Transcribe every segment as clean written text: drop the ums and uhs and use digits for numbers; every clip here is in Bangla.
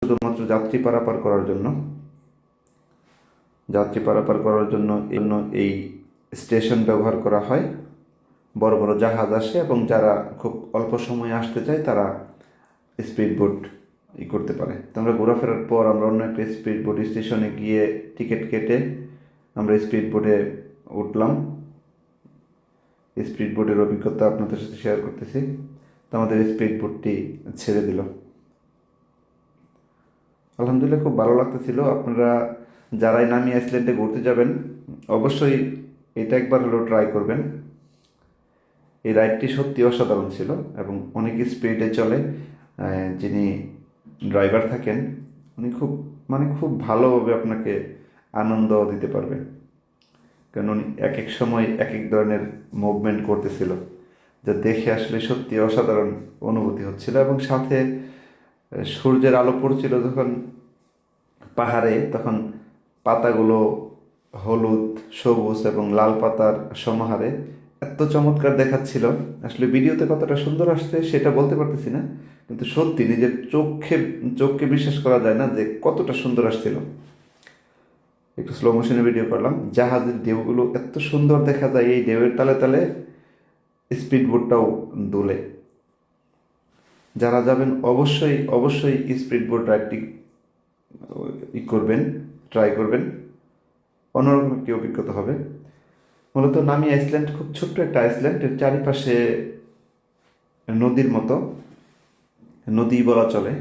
শুধুমাত্র যাত্রী পারাপার করার জন্য এই স্টেশন ব্যবহার করা হয়। বড় বড় জাহাজ আসে এবং যারা খুব অল্প সময়ে আসতে চায় তারা স্পিড বোট করতে পারে। তো আমরা ঘোরাফেরার পর আমরা অন্য একটা স্পিড বোট স্টেশনে গিয়ে টিকিট কেটে আমরা স্পিড বোটে উঠলাম। স্পিড বোটের অভিজ্ঞতা আপনাদের সাথে শেয়ার করতেছি। তো আমাদের স্পিড বোটটি ছেড়ে দিল। আলহামদুলিল্লাহ খুব ভালো লাগতেছিল। আপনারা যারাই নামি আইসল্যান্ডে ঘুরতে যাবেন অবশ্যই এটা একবার হলেও ট্রাই করবেন। এই রাইডটি সত্যি অসাধারণ ছিল এবং অনেক স্পিডে চলে। যিনি ড্রাইভার থাকেন উনি খুব ভালোভাবে আপনাকে আনন্দ দিতে পারবে, কারণ উনি এক এক সময় এক এক ধরনের মুভমেন্ট করতেছিল, যা দেখে আসলে সত্যি অসাধারণ অনুভূতি হচ্ছিল। এবং সাথে সূর্যের আলো পড়ছিল যখন পাহাড়ে, তখন পাতাগুলো হলুদ, সবুজ এবং লাল পাতার সমাহারে এত চমৎকার দেখাচ্ছিল। আসলে ভিডিওতে কতটা সুন্দর আসছে সেটা বলতে পারতেছি না, কিন্তু সত্যি নিজের চোখকে বিশ্বাস করা যায় না যে কতটা সুন্দর আসছিল। একটু স্লো মোশনে ভিডিও করলাম। জাহাজের ঢেউগুলো এত সুন্দর দেখা যায়, এই ঢেউয়ের তালে তালে স্পিড বোটটাও দোলে। যারা যাবেন অবশ্যই অবশ্যই স্পিড বোট রাইডটি ট্রাই করবেন, অন্যরকম একটি অভিজ্ঞতা হবে। মূলত নামি আইসল্যান্ড খুব ছোট্ট একটা আইসল্যান্ড, এর চারিপাশে নদীর মতো, নদী বলা চলে,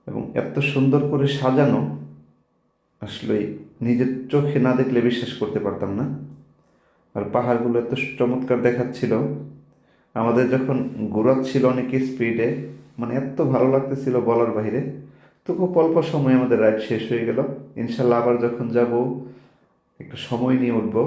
এবং এত সুন্দর করে সাজানো আসলে নিজের চোখে না দেখলে বিশ্বাস করতে পারতাম না। আর পাহাড়গুলো এত চমৎকার দেখাচ্ছিল। আমাদের যখন ঘোরাচ্ছিল অনেক স্পিডে, মানে এত ভালো লাগতেছিল বলার বাইরে। তো খুব অল্প সময় আমাদের রাইড শেষ হয়ে গেল। ইনশাল্লাহ আবার যখন যাব একটু সময় নিয়ে উঠবো।